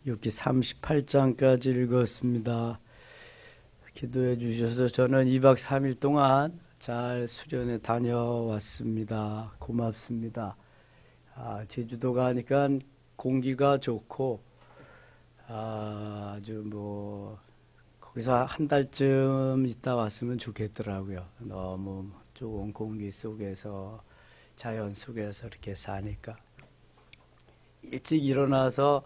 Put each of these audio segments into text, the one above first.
욥기 38장까지 읽었습니다. 기도해 주셔서 저는 2박 3일 동안 잘 수련회 다녀왔습니다. 고맙습니다. 제주도 가니까 공기가 좋고 아주 거기서 한 달쯤 있다 왔으면 좋겠더라고요. 너무 좋은 공기 속에서 자연 속에서 이렇게 사니까 일찍 일어나서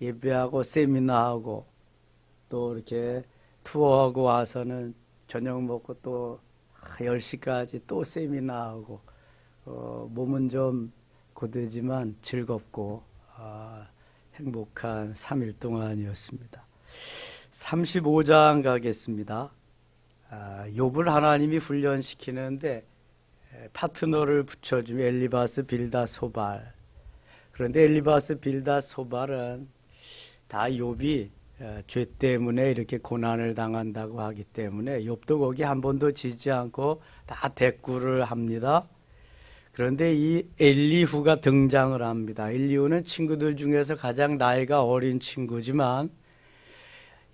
예배하고 세미나하고 또 이렇게 투어하고 와서는 저녁 먹고 또 10시까지 또 세미나하고 몸은 좀 고되지만 즐겁고 행복한 3일 동안이었습니다. 35장 가겠습니다. 욥을 하나님이 훈련시키는데 파트너를 붙여주면 엘리바스, 빌닷, 소발. 그런데 엘리바스, 빌닷, 소발은 다 욥이 죄 때문에 이렇게 고난을 당한다고 하기 때문에 욥도 거기 한 번도 지지 않고 다 대꾸를 합니다. 그런데 이 엘리후가 등장을 합니다. 엘리후는 친구들 중에서 가장 나이가 어린 친구지만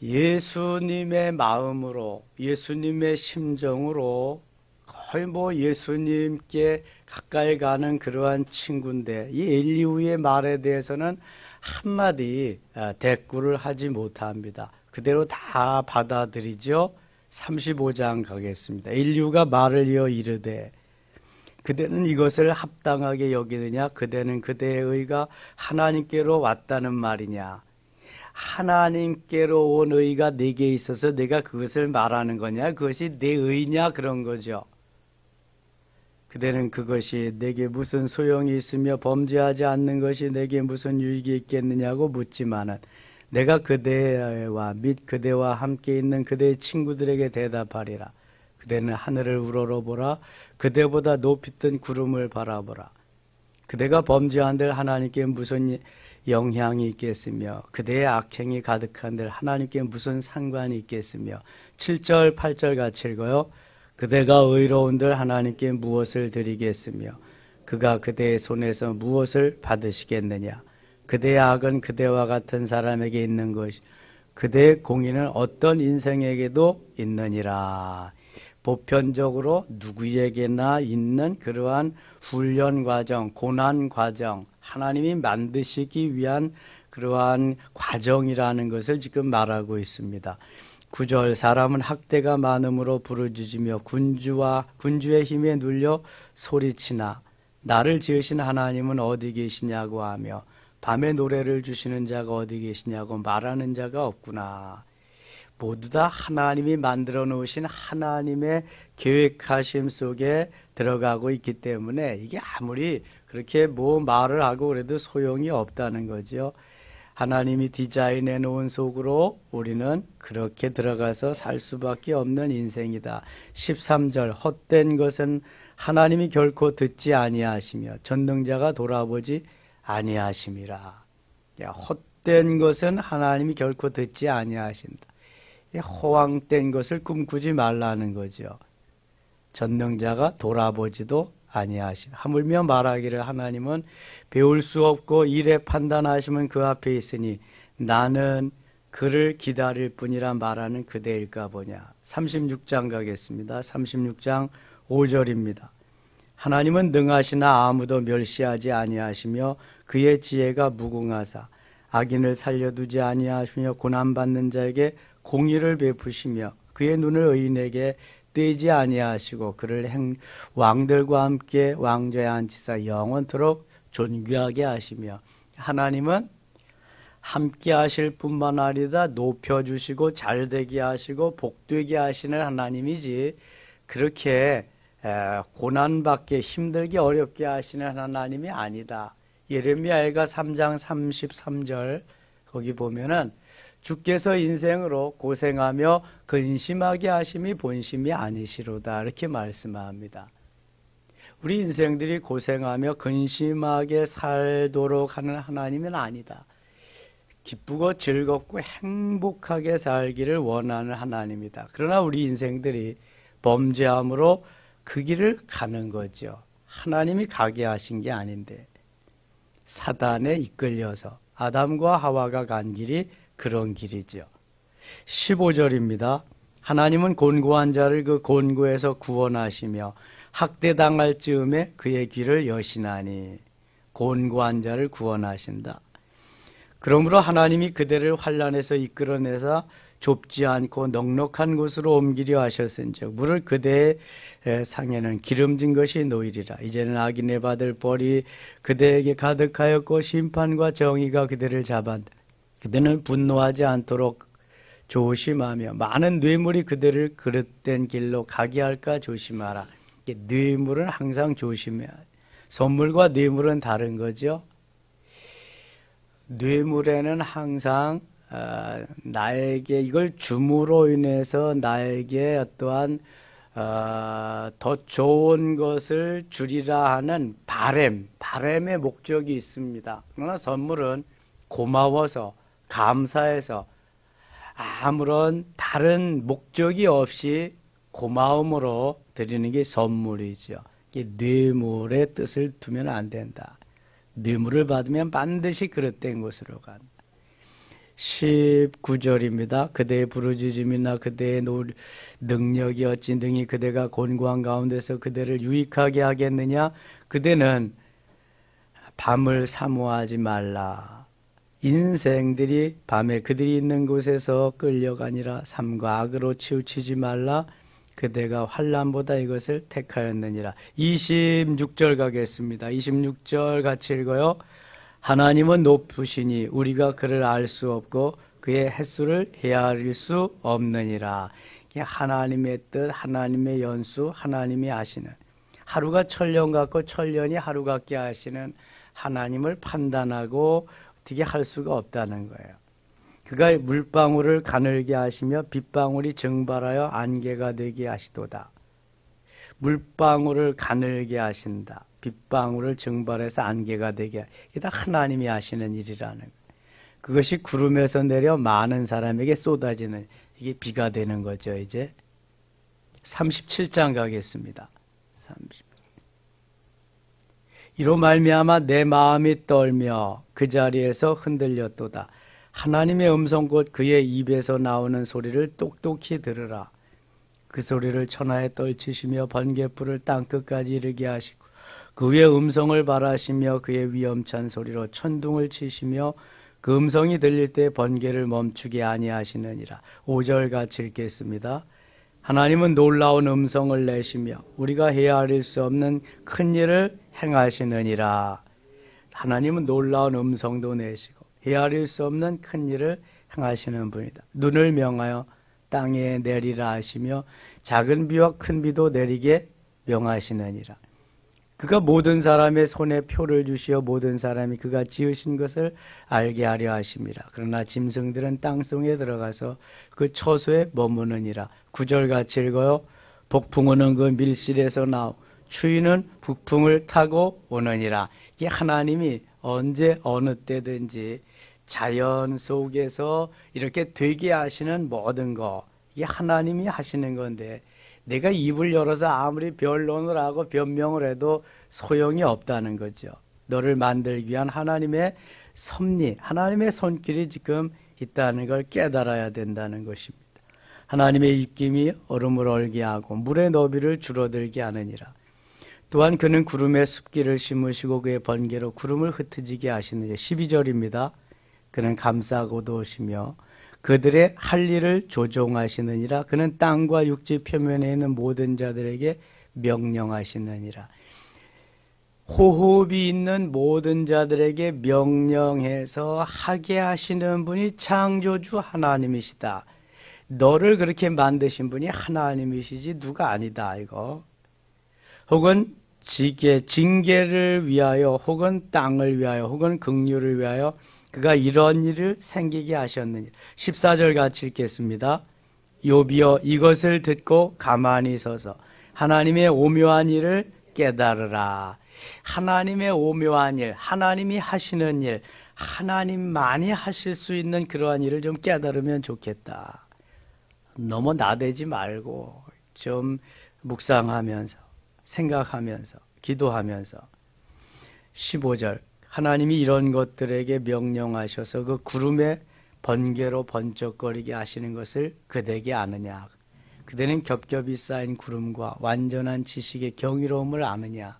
예수님의 마음으로, 예수님의 심정으로 거의 예수님께 가까이 가는 그러한 친구인데 이 엘리후의 말에 대해서는 한마디 대꾸를 하지 못합니다. 그대로 다 받아들이죠. 35장 가겠습니다. 엘리후가 말을 이어 이르되 그대는 이것을 합당하게 여기느냐? 그대는 그대의 의가 하나님께로 왔다는 말이냐? 하나님께로 온 의가 내게 있어서 내가 그것을 말하는 거냐? 그것이 내 의냐? 그런 거죠. 그대는 그것이 내게 무슨 소용이 있으며 범죄하지 않는 것이 내게 무슨 유익이 있겠느냐고 묻지만은 내가 그대와 및 그대와 함께 있는 그대의 친구들에게 대답하리라. 그대는 하늘을 우러러보라. 그대보다 높이 뜬 구름을 바라보라. 그대가 범죄한들 하나님께 무슨 영향이 있겠으며 그대의 악행이 가득한들 하나님께 무슨 상관이 있겠으며 7절 8절 같이 읽어요. 그대가 의로운들 하나님께 무엇을 드리겠으며 그가 그대의 손에서 무엇을 받으시겠느냐. 그대의 악은 그대와 같은 사람에게 있는 것이 그대의 공의는 어떤 인생에게도 있느니라. 보편적으로 누구에게나 있는 그러한 훈련 과정, 고난 과정, 하나님이 만드시기 위한 그러한 과정이라는 것을 지금 말하고 있습니다. 9절 사람은 학대가 많음으로 부르짖으며 군주의 힘에 눌려 소리치나 나를 지으신 하나님은 어디 계시냐고 하며 밤에 노래를 주시는 자가 어디 계시냐고 말하는 자가 없구나. 모두 다 하나님이 만들어 놓으신 하나님의 계획하심 속에 들어가고 있기 때문에 이게 아무리 그렇게 말을 하고 그래도 소용이 없다는 거죠. 하나님이 디자인해 놓은 속으로 우리는 그렇게 들어가서 살 수밖에 없는 인생이다. 13절 헛된 것은 하나님이 결코 듣지 아니하시며 전능자가 돌아보지 아니하심이라. 헛된 것은 하나님이 결코 듣지 아니하신다. 허황된 것을 꿈꾸지 말라는 거죠. 전능자가 돌아보지도 아니하심. 하물며 말하기를 하나님은 배울 수 없고 이래 판단하시면 그 앞에 있으니 나는 그를 기다릴 뿐이라 말하는 그대일까 보냐. 36장 가겠습니다. 36장 5절입니다. 하나님은 능하시나 아무도 멸시하지 아니하시며 그의 지혜가 무궁하사 악인을 살려두지 아니하시며 고난받는 자에게 공의를 베푸시며 그의 눈을 의인에게 떼지 아니하시고 그를 왕들과 함께 왕좌에 앉히사 영원토록 존귀하게 하시며 하나님은 함께 하실 뿐만 아니라 높여주시고 잘되게 하시고 복되게 하시는 하나님이지 그렇게 고난받게 힘들게 어렵게 하시는 하나님이 아니다. 예레미야가 3장 33절 거기 보면은 주께서 인생으로 고생하며 근심하게 하심이 본심이 아니시로다 이렇게 말씀합니다. 우리 인생들이 고생하며 근심하게 살도록 하는 하나님은 아니다. 기쁘고 즐겁고 행복하게 살기를 원하는 하나님이다. 그러나 우리 인생들이 범죄함으로 그 길을 가는 거죠. 하나님이 가게 하신 게 아닌데 사단에 이끌려서 아담과 하와가 간 길이 그런 길이죠. 15절입니다. 하나님은 곤고한 자를 그 곤고에서 구원하시며 학대당할 즈음에 그의 길을 여시나니. 곤고한 자를 구원하신다. 그러므로 하나님이 그대를 환난에서 이끌어내사 좁지 않고 넉넉한 곳으로 옮기려 하셨은즉 물을 그대의 상에는 기름진 것이 놓이리라. 이제는 악인의 받을 벌이 그대에게 가득하였고 심판과 정의가 그대를 잡았다. 그대는 분노하지 않도록 조심하며 많은 뇌물이 그대를 그릇된 길로 가게 할까 조심하라. 뇌물은 항상 조심해야 돼. 선물과 뇌물은 다른 거죠. 뇌물에는 항상 나에게 이걸 줌으로 인해서 나에게 어떠한 더 좋은 것을 주리라 하는 바램의 목적이 있습니다. 그러나 선물은 고마워서 감사해서 아무런 다른 목적이 없이 고마움으로 드리는 게 선물이죠. 뇌물의 뜻을 두면 안 된다. 뇌물을 받으면 반드시 그릇된 곳으로 간다. 19절입니다. 그대의 부르짖음이나 그대의 능력이 어찌 능히 그대가 곤고한 가운데서 그대를 유익하게 하겠느냐. 그대는 밤을 사모하지 말라. 인생들이 밤에 그들이 있는 곳에서 끌려가니라. 삼가 악으로 치우치지 말라. 그대가 환난보다 이것을 택하였느니라. 26절 가겠습니다. 26절 같이 읽어요. 하나님은 높으시니 우리가 그를 알 수 없고 그의 횟수를 헤아릴 수 없느니라. 하나님의 뜻, 하나님의 연수, 하나님이 아시는, 하루가 천년 같고 천년이 하루 같게 하시는 하나님을 판단하고 어떻게 할 수가 없다는 거예요. 그가 물방울을 가늘게 하시며 빗방울이 증발하여 안개가 되게 하시도다. 물방울을 가늘게 하신다. 빗방울을 증발해서 안개가 되게. 이게 다 하나님이 하시는 일이라는 거예요. 그것이 구름에서 내려 많은 사람에게 쏟아지는, 이게 비가 되는 거죠. 이제 37장 가겠습니다. 30. 이로 말미암아 내 마음이 떨며 그 자리에서 흔들렸도다. 하나님의 음성 곧 그의 입에서 나오는 소리를 똑똑히 들으라. 그 소리를 천하에 떨치시며 번갯불을 땅끝까지 이르게 하시고 그 위에 음성을 발하시며 그의 위엄찬 소리로 천둥을 치시며 그 음성이 들릴 때 번개를 멈추게 아니하시느니라. 5절 같이 읽겠습니다. 하나님은 놀라운 음성을 내시며 우리가 헤아릴 수 없는 큰 일을 행하시느니라. 하나님은 놀라운 음성도 내시고 헤아릴 수 없는 큰 일을 행하시는 분이다. 눈을 명하여 땅에 내리라 하시며 작은 비와 큰 비도 내리게 명하시느니라. 그가 모든 사람의 손에 표를 주시어 모든 사람이 그가 지으신 것을 알게 하려 하심이라. 그러나 짐승들은 땅속에 들어가서 그 처소에 머무느니라. 9절 같이 읽어요. 복풍은 그 밀실에서 나오 추위는 북풍을 타고 오느니라. 이게 하나님이 언제 어느 때든지 자연 속에서 이렇게 되게 하시는 모든 거, 이게 하나님이 하시는 건데 내가 입을 열어서 아무리 변론을 하고 변명을 해도 소용이 없다는 거죠. 너를 만들기 위한 하나님의 섭리, 하나님의 손길이 지금 있다는 걸 깨달아야 된다는 것입니다. 하나님의 입김이 얼음을 얼게 하고 물의 너비를 줄어들게 하느니라. 또한 그는 구름에 습기를 심으시고 그의 번개로 구름을 흩어지게 하시느니라. 12절입니다. 그는 감싸고도 오시며 그들의 할 일을 조종하시느니라. 그는 땅과 육지 표면에 있는 모든 자들에게 명령하시느니라. 호흡이 있는 모든 자들에게 명령해서 하게 하시는 분이 창조주 하나님이시다. 너를 그렇게 만드신 분이 하나님이시지 누가 아니다 이거. 혹은 징계를 위하여 혹은 땅을 위하여 혹은 긍휼을 위하여 그가 이런 일을 생기게 하셨느니라. 14절 같이 읽겠습니다. 욥이여 이것을 듣고 가만히 서서 하나님의 오묘한 일을 깨달으라. 하나님의 오묘한 일, 하나님이 하시는 일, 하나님만이 하실 수 있는 그러한 일을 좀 깨달으면 좋겠다. 너무 나대지 말고 좀 묵상하면서 생각하면서 기도하면서 15절 하나님이 이런 것들에게 명령하셔서 그 구름의 번개로 번쩍거리게 하시는 것을 그대에게 아느냐? 그대는 겹겹이 쌓인 구름과 완전한 지식의 경이로움을 아느냐?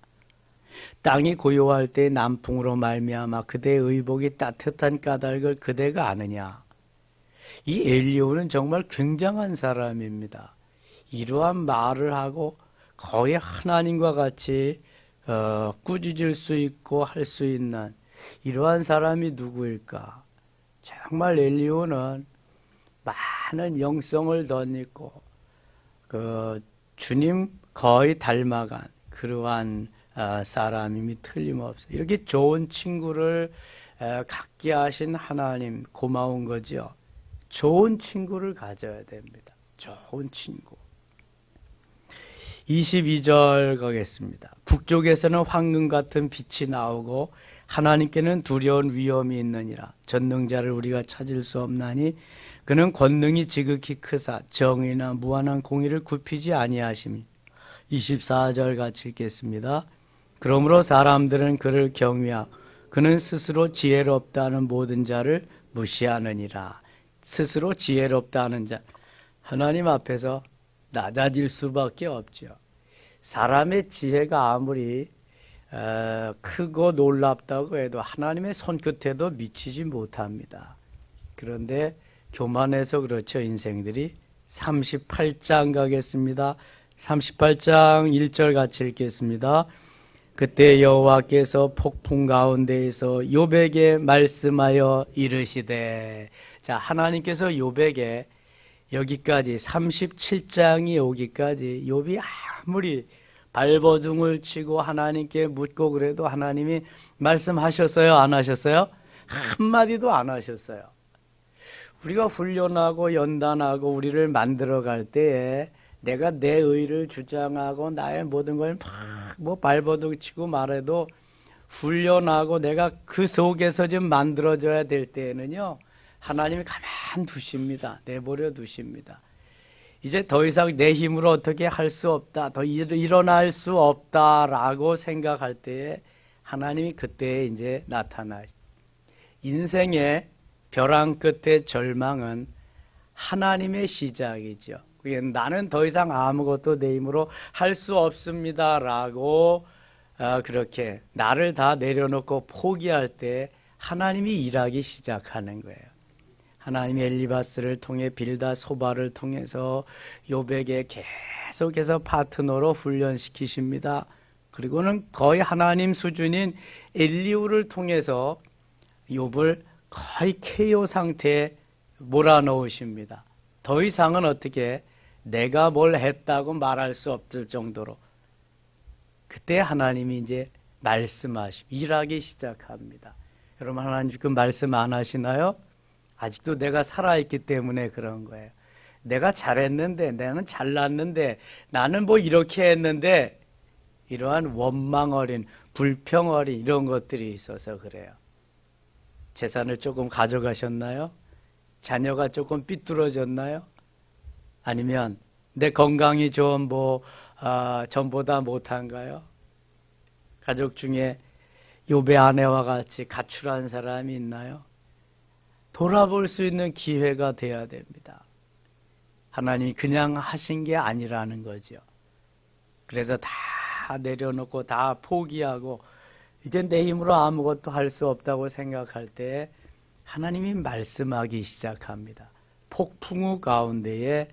땅이 고요할 때 남풍으로 말미암아 그대의 의복이 따뜻한 까닭을 그대가 아느냐? 이 엘리야는 정말 굉장한 사람입니다. 이러한 말을 하고 거의 하나님과 같이 꾸짖을 수 있고 할 수 있는 이러한 사람이 누구일까? 정말 엘리야는 많은 영성을 덧입고 주님 거의 닮아간 그러한 사람임이 틀림없어요. 이렇게 좋은 친구를 갖게 하신 하나님 고마운 거죠. 좋은 친구를 가져야 됩니다. 좋은 친구. 22절 가겠습니다. 북쪽에서는 황금 같은 빛이 나오고 하나님께는 두려운 위험이 있느니라. 전능자를 우리가 찾을 수 없나니 그는 권능이 지극히 크사 정의나 무한한 공의를 굽히지 아니하심이. 24절 같이 읽겠습니다. 그러므로 사람들은 그를 경외하고 그는 스스로 지혜롭다는 모든 자를 무시하느니라. 스스로 지혜롭다는 자, 하나님 앞에서 낮아질 수밖에 없죠. 사람의 지혜가 아무리 크고 놀랍다고 해도 하나님의 손끝에도 미치지 못합니다. 그런데 교만해서 그렇죠. 인생들이. 38장 가겠습니다. 38장 1절 같이 읽겠습니다. 그때 여호와께서 폭풍 가운데에서 욥에게 말씀하여 이르시되. 자, 하나님께서 욥에게 여기까지 37장이 오기까지 욥이 아무리 발버둥을 치고 하나님께 묻고 그래도 하나님이 말씀하셨어요? 안 하셨어요? 한마디도 안 하셨어요. 우리가 훈련하고 연단하고 우리를 만들어갈 때에 내가 내 의를 주장하고 나의 모든 걸 막 발버둥 치고 말해도 훈련하고 내가 그 속에서 좀 만들어져야 될 때에는요, 하나님이 가만 두십니다. 내버려 두십니다. 이제 더 이상 내 힘으로 어떻게 할 수 없다, 더 일어날 수 없다라고 생각할 때에 하나님이 그때에 이제 나타나시. 인생의 벼랑 끝의 절망은 하나님의 시작이죠. 나는 더 이상 아무것도 내 힘으로 할 수 없습니다라고 그렇게 나를 다 내려놓고 포기할 때 하나님이 일하기 시작하는 거예요. 하나님이 엘리바스를 통해 빌다 소바를 통해서 욥에게 계속해서 파트너로 훈련시키십니다. 그리고는 거의 하나님 수준인 엘리후를 통해서 욥을 거의 KO 상태에 몰아넣으십니다. 더 이상은 어떻게 내가 뭘 했다고 말할 수 없을 정도로. 그때 하나님이 이제 일하기 시작합니다. 여러분, 하나님 지금 말씀 안 하시나요? 아직도 내가 살아있기 때문에 그런 거예요. 내가 잘했는데, 나는 잘났는데, 나는 뭐 이렇게 했는데, 이러한 원망 어린, 불평 어린 이런 것들이 있어서 그래요. 재산을 조금 가져가셨나요? 자녀가 조금 삐뚤어졌나요? 아니면 내 건강이 좀 전보다 못한가요? 가족 중에 욥의 아내와 같이 가출한 사람이 있나요? 돌아볼 수 있는 기회가 돼야 됩니다. 하나님이 그냥 하신 게 아니라는 거죠. 그래서 다 내려놓고 다 포기하고 이제 내 힘으로 아무것도 할 수 없다고 생각할 때 하나님이 말씀하기 시작합니다. 폭풍우 가운데에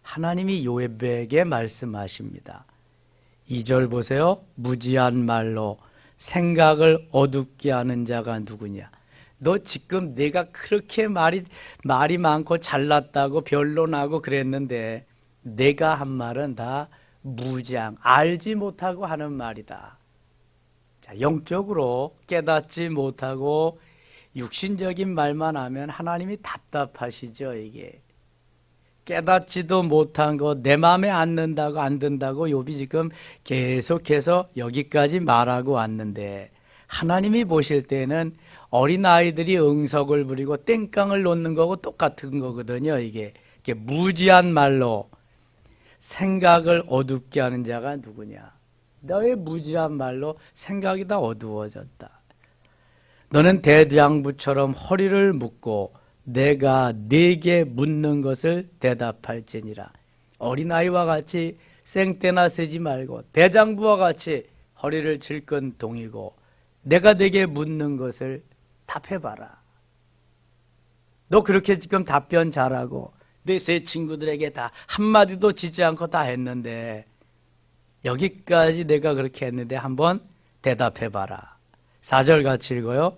하나님이 욥에게 말씀하십니다. 2절 보세요. 무지한 말로 생각을 어둡게 하는 자가 누구냐? 너 지금 내가 그렇게 말이 많고 잘났다고 변론하고 그랬는데 내가 한 말은 다 무지한, 알지 못하고 하는 말이다. 자, 영적으로 깨닫지 못하고 육신적인 말만 하면 하나님이 답답하시죠. 이게 깨닫지도 못한 거 내 마음에 안 든다고 욥이 지금 계속해서 여기까지 말하고 왔는데 하나님이 보실 때는 어린아이들이 응석을 부리고 땡깡을 놓는 거고 똑같은 거거든요. 이게 무지한 말로 생각을 어둡게 하는 자가 누구냐? 너의 무지한 말로 생각이 다 어두워졌다. 너는 대장부처럼 허리를 묶고 내가 네게 묻는 것을 대답할지니라. 어린아이와 같이 생떼나 쓰지 말고 대장부와 같이 허리를 질끈 동이고 내가 네게 묻는 것을 답해봐라. 너 그렇게 지금 답변 잘하고 내 세 친구들에게 다 한마디도 지지 않고 다 했는데 여기까지 내가 그렇게 했는데 한번 대답해봐라. 4절 같이 읽어요.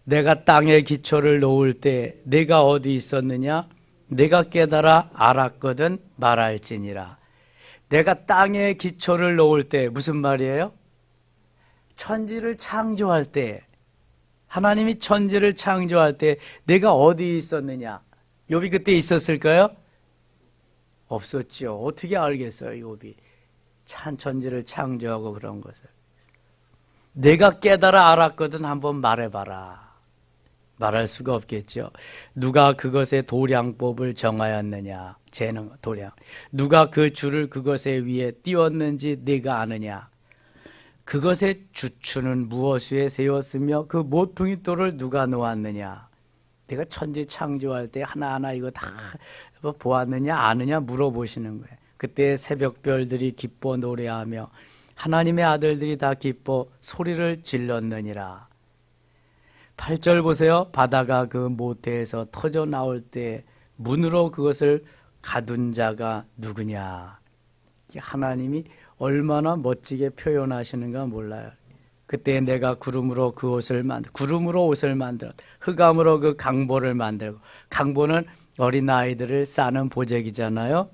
내가 땅에 기초를 놓을 때 내가 어디 있었느냐? 내가 깨달아 알았거든 말할지니라. 내가 땅에 기초를 놓을 때 무슨 말이에요? 천지를 창조할 때, 하나님이 천지를 창조할 때 내가 어디 있었느냐? 욥이 그때 있었을까요? 없었죠. 어떻게 알겠어요, 욥이? 천지를 창조하고 그런 것을. 내가 깨달아 알았거든 한번 말해봐라. 말할 수가 없겠죠. 누가 그것의 도량법을 정하였느냐? 재능, 도량. 누가 그 줄을 그것의 위에 띄웠는지 네가 아느냐? 그것의 주추는 무엇 위에 세웠으며 그 모퉁이 돌을 누가 놓았느냐? 내가 천지 창조할 때 하나하나 이거 다 보았느냐 아느냐 물어보시는 거예요. 그때 새벽별들이 기뻐 노래하며 하나님의 아들들이 다 기뻐 소리를 질렀느니라. 8절 보세요. 바다가 그 모태에서 터져 나올 때 문으로 그것을 가둔 자가 누구냐. 하나님이 얼마나 멋지게 표현하시는가 몰라요. 그때 내가 구름으로 그 옷을 구름으로 옷을 만들었. 흑암으로 그 강보를 만들고. 강보는 어린아이들을 싸는 보재기잖아요.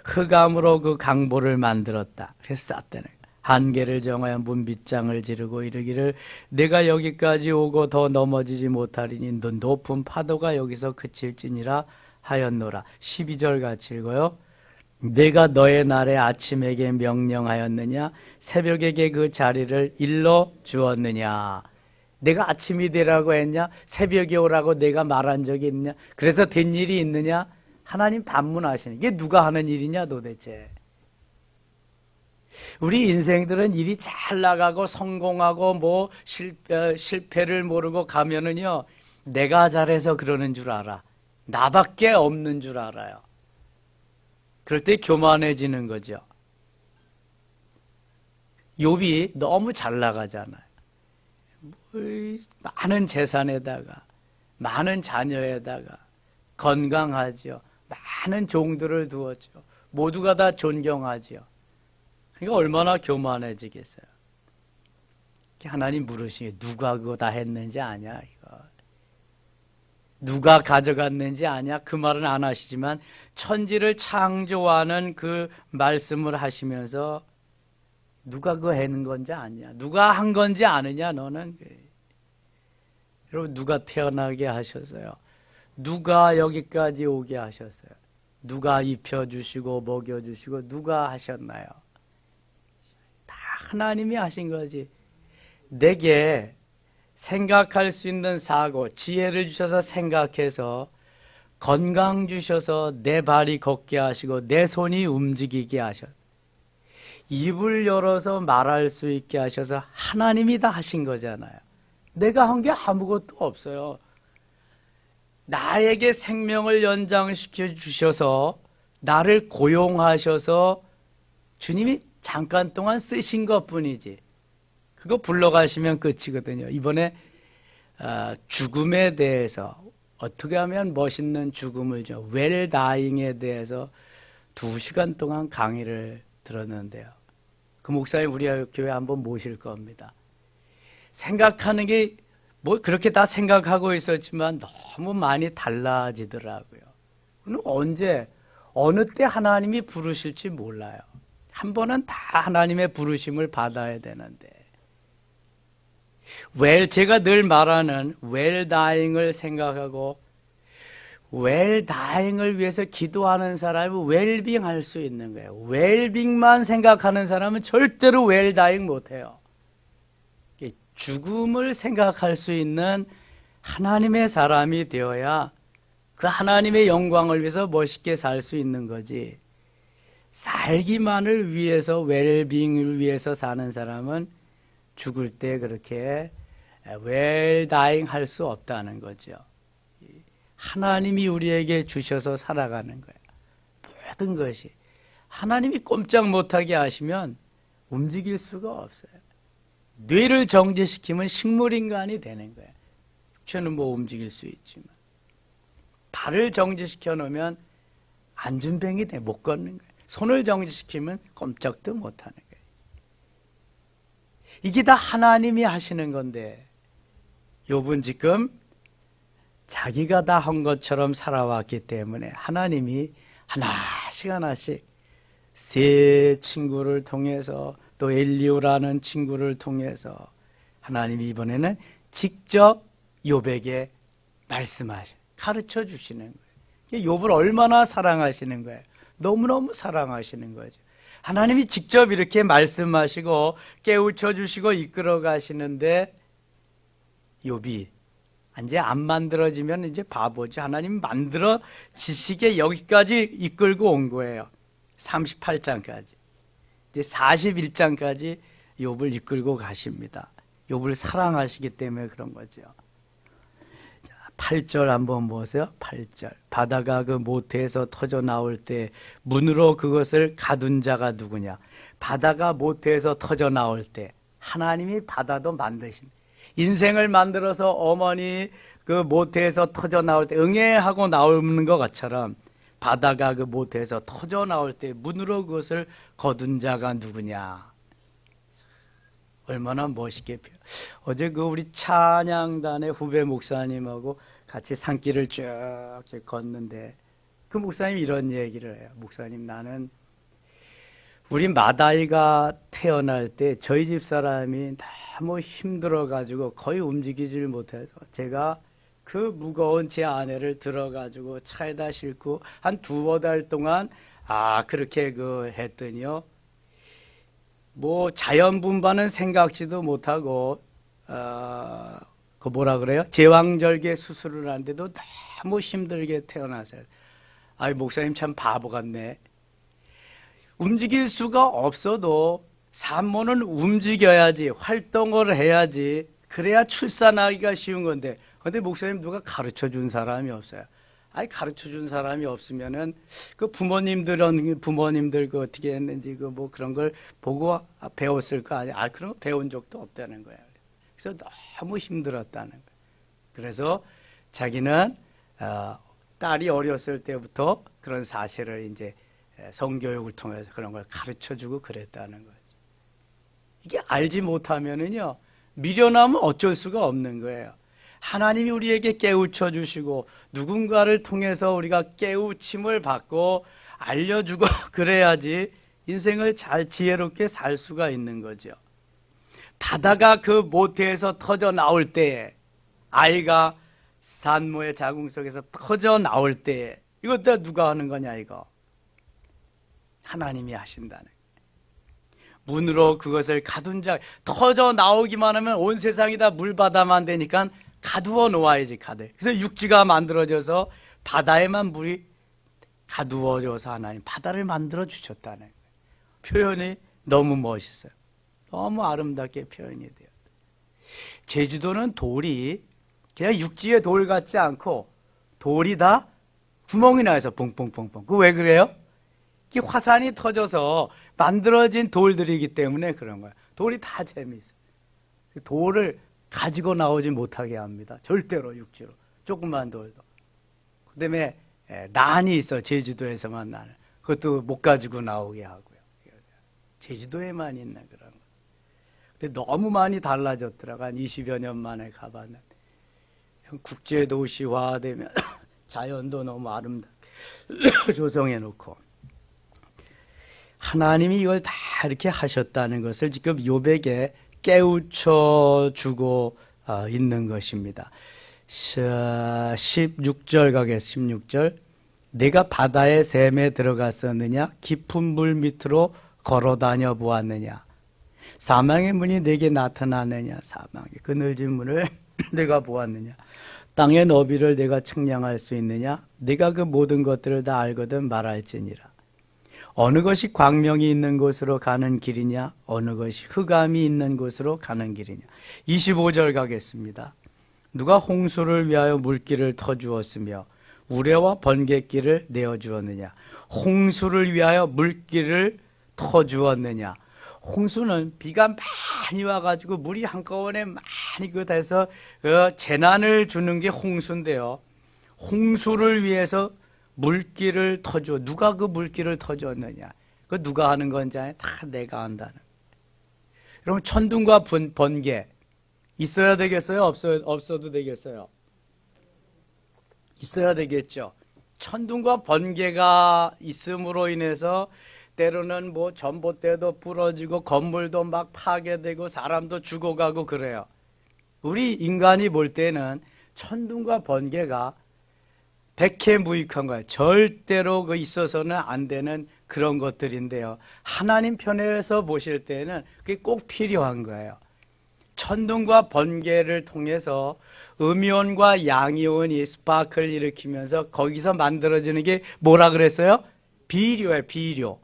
흑암으로 그 강보를 만들었다. 그래서 쌌다는 거예요. 한계를 정하여 문빗장을 지르고 이르기를 내가 여기까지 오고 더 넘어지지 못하리니 높은 파도가 여기서 그칠지니라 하였노라. 12절 같이 읽어요. 내가 너의 날에 아침에게 명령하였느냐? 새벽에게 그 자리를 일러 주었느냐? 내가 아침이 되라고 했냐? 새벽에 오라고 내가 말한 적이 있느냐? 그래서 된 일이 있느냐? 하나님 반문하시는 이게 누가 하는 일이냐 도대체. 우리 인생들은 일이 잘 나가고 성공하고 뭐 실패를 모르고 가면은요 내가 잘해서 그러는 줄 알아. 나밖에 없는 줄 알아요. 그럴 때 교만해지는 거죠. 욥이 너무 잘 나가잖아요. 많은 재산에다가 많은 자녀에다가 건강하죠. 많은 종들을 두었죠. 모두가 다 존경하죠. 그러니까 얼마나 교만해지겠어요. 하나님 물으시게 누가 그거 다 했는지 아냐 이거. 누가 가져갔는지 아냐 그 말은 안 하시지만 천지를 창조하는 그 말씀을 하시면서 누가 그거 해는 건지 아냐 누가 한 건지 아느냐 너는. 여러분 누가 태어나게 하셨어요? 누가 여기까지 오게 하셨어요? 누가 입혀주시고 먹여주시고 누가 하셨나요? 하나님이 하신 거지. 내게 생각할 수 있는 사고, 지혜를 주셔서 생각해서 건강 주셔서 내 발이 걷게 하시고 내 손이 움직이게 하셔서 입을 열어서 말할 수 있게 하셔서 하나님이 다 하신 거잖아요. 내가 한 게 아무것도 없어요. 나에게 생명을 연장시켜 주셔서 나를 고용하셔서 주님이 잠깐 동안 쓰신 것뿐이지. 그거 불러가시면 끝이거든요. 이번에 죽음에 대해서 어떻게 하면 멋있는 죽음을 줘 웰다잉에 대해서 2시간 동안 강의를 들었는데요. 그 목사님 우리 교회 한번 모실 겁니다. 생각하는 게 뭐 그렇게 다 생각하고 있었지만 너무 많이 달라지더라고요. 그럼 언제 어느 때 하나님이 부르실지 몰라요. 한 번은 다 하나님의 부르심을 받아야 되는데 제가 늘 말하는 웰다잉을 생각하고 웰다잉을 위해서 기도하는 사람은 웰빙 할 수 있는 거예요. 웰빙만 생각하는 사람은 절대로 웰다잉 못해요. 죽음을 생각할 수 있는 하나님의 사람이 되어야 그 하나님의 영광을 위해서 멋있게 살 수 있는 거지. 살기만을 위해서 웰빙을 위해서 사는 사람은 죽을 때 그렇게 웰다잉 할 수 없다는 거죠. 하나님이 우리에게 주셔서 살아가는 거예요. 모든 것이 하나님이 꼼짝 못하게 하시면 움직일 수가 없어요. 뇌를 정지시키면 식물인간이 되는 거예요. 육체는 뭐 움직일 수 있지만 발을 정지시켜 놓으면 안진뱅이 돼 못 걷는 거예요. 손을 정지시키면 꼼짝도 못하는 거예요. 이게 다 하나님이 하시는 건데 욥은 지금 자기가 다 한 것처럼 살아왔기 때문에 하나님이 하나씩 하나씩 세 친구를 통해서 또 엘리후라는 친구를 통해서 하나님이 이번에는 직접 욥에게 가르쳐 주시는 거예요. 욥을 얼마나 사랑하시는 거예요. 너무너무 사랑하시는 거죠. 하나님이 직접 이렇게 말씀하시고 깨우쳐 주시고 이끌어 가시는데 욥이 이제 안 만들어지면 이제 바보지. 하나님 만들어지시게 여기까지 이끌고 온 거예요. 38장까지. 이제 41장까지 욥을 이끌고 가십니다. 욥을 사랑하시기 때문에 그런 거죠. 자, 8절 한번 보세요. 8절. 바다가 그 모태에서 터져 나올 때 문으로 그것을 가둔 자가 누구냐. 바다가 모태에서 터져 나올 때 하나님이 바다도 만드십니다. 인생을 만들어서 어머니 그 모태에서 터져 나올 때 응애하고 나오는 것처럼 바다가 그 모태에서 터져 나올 때 문으로 그것을 거둔 자가 누구냐. 얼마나 멋있게 어제 그 우리 찬양단의 후배 목사님하고 같이 산길을 쭉 걷는데 그 목사님이 이런 얘기를 해요. 목사님, 나는 우리 맏아이가 태어날 때 저희 집 사람이 너무 힘들어가지고 거의 움직이질 못해서 제가 그 무거운 제 아내를 들어가지고 차에다 싣고 한 2-3달 동안 그렇게 했더니요. 뭐 자연 분반은 생각지도 못하고 그 뭐라 그래요? 제왕절개 수술을 하는데도 너무 힘들게 태어나서요. 목사님 참 바보 같네. 움직일 수가 없어도 산모는 움직여야지, 활동을 해야지, 그래야 출산하기가 쉬운 건데, 근데 목사님 누가 가르쳐 준 사람이 없어요. 가르쳐 준 사람이 없으면은 그 부모님들 그 어떻게 했는지 뭐 그런 걸 보고 배웠을 거 아니야. 그런 거 배운 적도 없다는 거예요. 그래서 너무 힘들었다는 거예요. 그래서 자기는 딸이 어렸을 때부터 그런 사실을 이제 성교육을 통해서 그런 걸 가르쳐주고 그랬다는 거죠. 이게 알지 못하면은요, 미련하면 어쩔 수가 없는 거예요. 하나님이 우리에게 깨우쳐 주시고 누군가를 통해서 우리가 깨우침을 받고 알려주고 그래야지 인생을 잘 지혜롭게 살 수가 있는 거죠. 바다가 그 모태에서 터져 나올 때에, 아이가 산모의 자궁 속에서 터져 나올 때에, 이것 다 누가 하는 거냐 이거? 하나님이 하신다는 거예요. 문으로 그것을 가둔 자, 터져 나오기만 하면 온 세상이 다 물바다만 되니까 가두어 놓아야지, 그래서 육지가 만들어져서 바다에만 물이 가두어져서 하나님 바다를 만들어 주셨다는 거예요. 표현이 너무 멋있어요. 너무 아름답게 표현이 돼요. 제주도는 돌이 그냥 육지의 돌 같지 않고 돌이 다 구멍이 나서 뽕뽕뽕뽕. 그 왜 그래요? 이게 화산이 터져서 만들어진 돌들이기 때문에 그런 거예요. 돌이 다 재미있어요. 돌을 가지고 나오지 못하게 합니다. 절대로 육지로. 조그만 돌도. 그 다음에 난이 있어. 제주도에서만 나는. 그것도 못 가지고 나오게 하고요. 제주도에만 있는 그런 거. 근데 너무 많이 달라졌더라고. 한 20여 년 만에 가봤는데. 국제도시화되면 자연도 너무 아름답게 조성해 놓고. 하나님이 이걸 다 이렇게 하셨다는 것을 지금 욥에게 깨우쳐 주고 있는 것입니다. 16절 가겠습니다. 16절. 내가 바다의 샘에 들어갔었느냐? 깊은 물 밑으로 걸어다녀 보았느냐? 사망의 문이 내게 나타나느냐? 사망의 그늘진 문을 내가 보았느냐? 땅의 너비를 내가 측량할 수 있느냐? 네가 그 모든 것들을 다 알거든 말할지니라. 어느 것이 광명이 있는 곳으로 가는 길이냐, 어느 것이 흑암이 있는 곳으로 가는 길이냐. 25절 가겠습니다. 누가 홍수를 위하여 물길을 터주었으며 우레와 번갯길을 내어주었느냐. 홍수를 위하여 물길을 터주었느냐. 홍수는 비가 많이 와가지고 물이 한꺼번에 많이 돼서 재난을 주는 게 홍수인데요. 홍수를 위해서 물길을 터줘. 누가 그 물길을 터줬느냐. 그 누가 하는 건지 다 내가 한다는. 그럼 천둥과 번개 있어야 되겠어요? 없어도 되겠어요? 있어야 되겠죠. 천둥과 번개가 있음으로 인해서 때로는 뭐 전봇대도 부러지고 건물도 막 파괴되고 사람도 죽어가고 그래요. 우리 인간이 볼 때는 천둥과 번개가 백해무익한 거예요. 절대로 그 있어서는 안 되는 그런 것들인데요. 하나님 편에서 보실 때는 그게 꼭 필요한 거예요. 천둥과 번개를 통해서 음이온과 양이온이 스파크를 일으키면서 거기서 만들어지는 게 뭐라 그랬어요? 비료예요, 비료.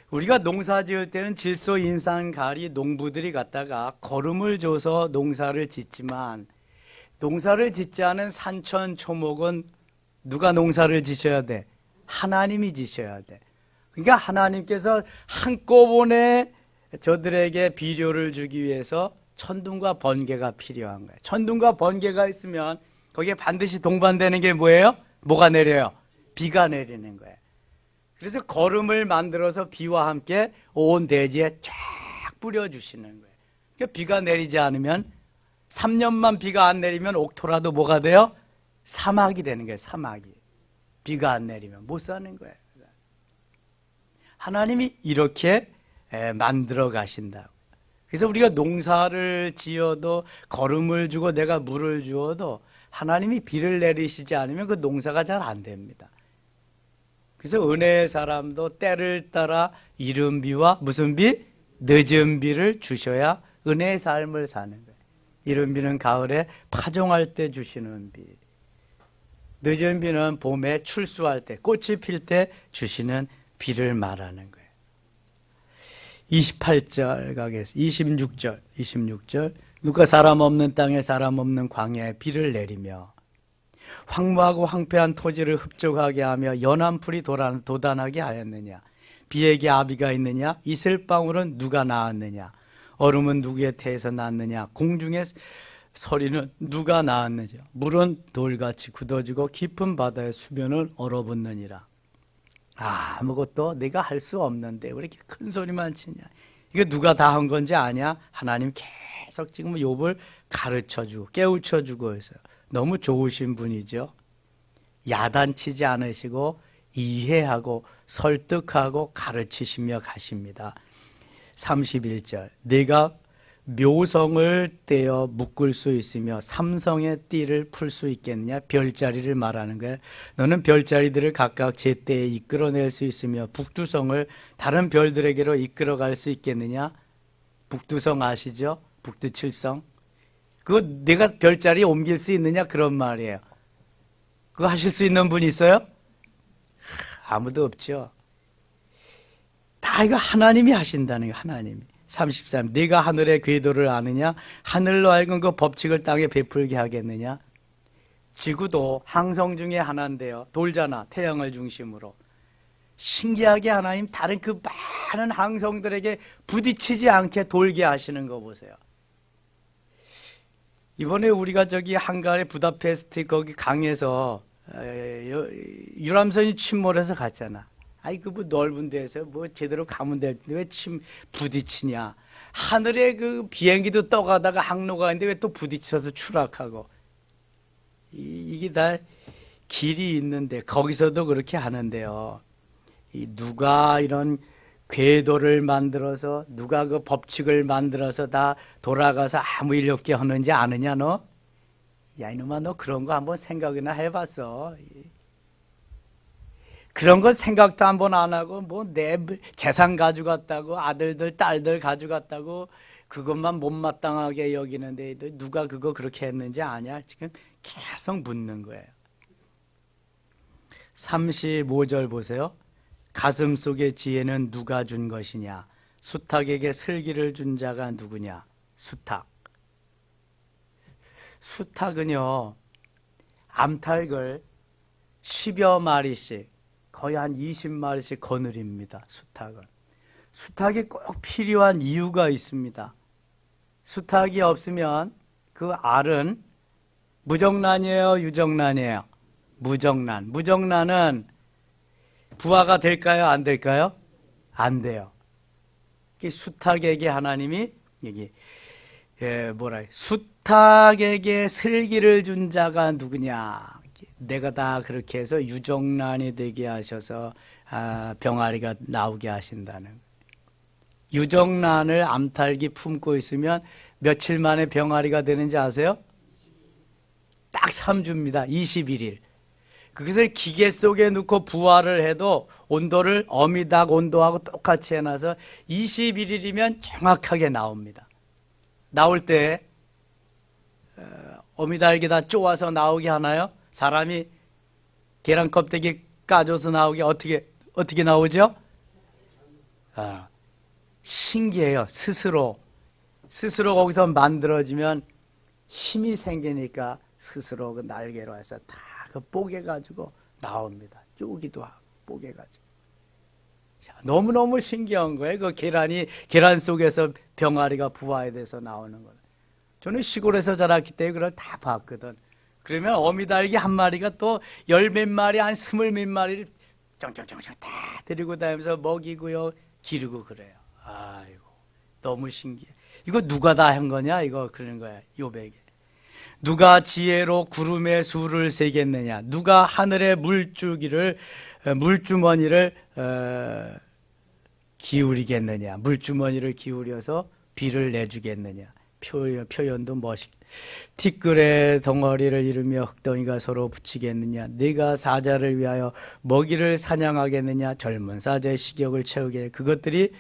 우리가 농사 지을 때는 질소, 인산, 가리 농부들이 갖다가 거름을 줘서 농사를 짓지만 농사를 짓지 않은 산천, 초목은 누가 농사를 지셔야 돼? 하나님이 지셔야 돼. 그러니까 하나님께서 한꺼번에 저들에게 비료를 주기 위해서 천둥과 번개가 필요한 거예요. 천둥과 번개가 있으면 거기에 반드시 동반되는 게 뭐예요? 뭐가 내려요? 비가 내리는 거예요. 그래서 거름을 만들어서 비와 함께 온 대지에 쫙 뿌려주시는 거예요. 그러니까 비가 내리지 않으면 3년만 비가 안 내리면 옥토라도 뭐가 돼요? 사막이 되는 거예요. 사막이. 비가 안 내리면 못 사는 거예요. 하나님이 이렇게 만들어 가신다고. 그래서 우리가 농사를 지어도 거름을 주고 내가 물을 주어도 하나님이 비를 내리시지 않으면 그 농사가 잘 안 됩니다. 그래서 은혜의 사람도 때를 따라 이른 비와 무슨 비? 늦은 비를 주셔야 은혜의 삶을 사는 거예요. 이른 비는 가을에 파종할 때 주시는 비. 늦은 비는 봄에 출수할 때, 꽃이 필 때 주시는 비를 말하는 거예요. 28절 가겠습니다. 26절. 누가 사람 없는 땅에 사람 없는 광야에 비를 내리며 황무하고 황폐한 토지를 흡족하게 하며 연한 풀이 도단하게 하였느냐. 비에게 아비가 있느냐. 이슬방울은 누가 낳았느냐. 얼음은 누구의 태에서 났느냐. 공중의 서리는 누가 낳았느냐. 물은 돌같이 굳어지고 깊은 바다의 수면을 얼어붙느니라. 아무것도 내가 할 수 없는데 왜 이렇게 큰 소리만 치냐. 이거 누가 다 한 건지 아냐? 하나님 계속 지금 욥을 가르쳐주고 깨우쳐주고 있어요. 너무 좋으신 분이죠. 야단치지 않으시고 이해하고 설득하고 가르치시며 가십니다. 31절. 내가 묘성을 떼어 묶을 수 있으며 삼성의 띠를 풀 수 있겠느냐. 별자리를 말하는 거예요. 너는 별자리들을 각각 제때에 이끌어낼 수 있으며 북두성을 다른 별들에게로 이끌어갈 수 있겠느냐. 북두성 아시죠? 북두칠성. 그거 내가 별자리에 옮길 수 있느냐 그런 말이에요. 그거 하실 수 있는 분 있어요? 아무도 없죠. 다 이거 하나님이 하신다는 거예요. 하나님이. 33. 네가 하늘의 궤도를 아느냐? 하늘로 하여금 그 법칙을 땅에 베풀게 하겠느냐? 지구도 항성 중에 하나인데요. 돌잖아. 태양을 중심으로. 신기하게 하나님 다른 그 많은 항성들에게 부딪히지 않게 돌게 하시는 거 보세요. 이번에 우리가 저기 헝가리 부다페스트 거기 강에서 유람선이 침몰해서 갔잖아. 아이 그 뭐 넓은 데서 뭐 제대로 가면 될 텐데 왜 부딪히냐. 하늘에 그 비행기도 떠가다가 항로가 있는데 왜 또 부딪혀서 추락하고. 이게 다 길이 있는데 거기서도 그렇게 하는데요. 누가 이런 궤도를 만들어서 누가 그 법칙을 만들어서 다 돌아가서 아무 일 없게 하는지 아느냐 너? 야 이놈아 너 그런 거 한번 생각이나 해봤어. 그런 거 생각도 한번 안 하고 뭐 내 재산 가져갔다고 아들들 딸들 가져갔다고 그것만 못마땅하게 여기는데 누가 그거 그렇게 했는지 아냐? 지금 계속 묻는 거예요. 35절 보세요. 가슴 속의 지혜는 누가 준 것이냐? 수탉에게 슬기를 준 자가 누구냐? 수탉. 수탉은요, 암탉을 10여 마리씩, 거의 한 20마리씩 거느립니다. 수탉은. 수탉이 꼭 필요한 이유가 있습니다. 수탉이 없으면 그 알은 무정란이에요, 유정란이에요? 무정란. 무정란은 부화가 될까요, 안 될까요? 안 돼요. 수탉에게 하나님이 여기 수탉에게 슬기를 준 자가 누구냐? 내가 다 그렇게 해서 유정란이 되게 하셔서 병아리가 나오게 하신다는. 유정란을 암탉이 품고 있으면 며칠 만에 병아리가 되는지 아세요? 딱 3주입니다. 21일. 그것을 기계 속에 넣고 부화를 해도 온도를 어미닭 온도하고 똑같이 해놔서 21일이면 정확하게 나옵니다. 나올 때 어미닭에다 쪼아서 나오게 하나요? 사람이 계란 껍데기 까줘서 나오게 어떻게 나오죠? 신기해요. 스스로 거기서 만들어지면 힘이 생기니까 스스로 그 날개로 해서 다 그 뽀개가지고 나옵니다. 쪼기도 하고 뽀개가지고. 너무너무 신기한 거예요. 그 계란 속에서 병아리가 부화에 돼서 나오는 거예요. 저는 시골에서 자랐기 때문에 그걸 다 봤거든. 그러면 어미닭이 한 마리가 또 열 몇 마리, 한 20 몇 마리를 쩡쩡쩡쩡 다 데리고 다니면서 먹이고요, 기르고 그래요. 아이고, 너무 신기해. 이거 누가 다 한 거냐? 이거 그러는 거야, 욥에게. 누가 지혜로 구름의 수를 세겠느냐? 누가 하늘의 물주머니를 기울이겠느냐? 물주머니를 기울여서 비를 내주겠느냐? 표현도 멋있. 티끌의 덩어리를 이루며 흙덩이가 서로 붙이겠느냐? 네가 사자를 위하여 먹이를 사냥하겠느냐? 젊은 사자의 식욕을 채우게. 그것들이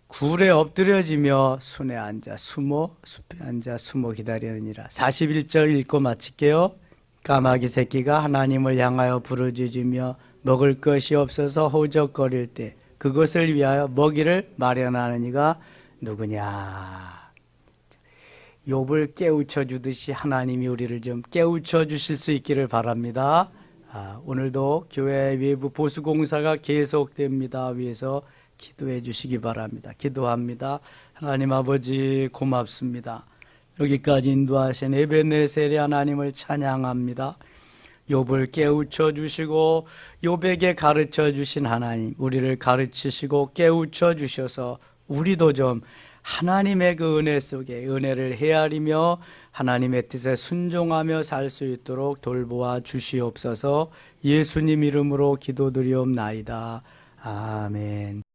굴에 엎드려지며 숲에 앉아 숨어 기다리느니라. 41절 읽고 마칠게요. 까마귀 새끼가 하나님을 향하여 부르짖으며 먹을 것이 없어서 호적거릴 때 그것을 위하여 먹이를 마련하는 이가 누구냐? 욥을 깨우쳐 주듯이 하나님이 우리를 좀 깨우쳐 주실 수 있기를 바랍니다. 오늘도 교회 외부 보수공사가 계속됩니다. 위해서 기도해 주시기 바랍니다. 기도합니다. 하나님 아버지 고맙습니다. 여기까지 인도하신 에베네셀의 하나님을 찬양합니다. 욥을 깨우쳐 주시고 욥에게 가르쳐 주신 하나님, 우리를 가르치시고 깨우쳐 주셔서 우리도 좀 하나님의 그 은혜 속에 은혜를 헤아리며 하나님의 뜻에 순종하며 살 수 있도록 돌보아 주시옵소서. 예수님 이름으로 기도드리옵나이다. 아멘.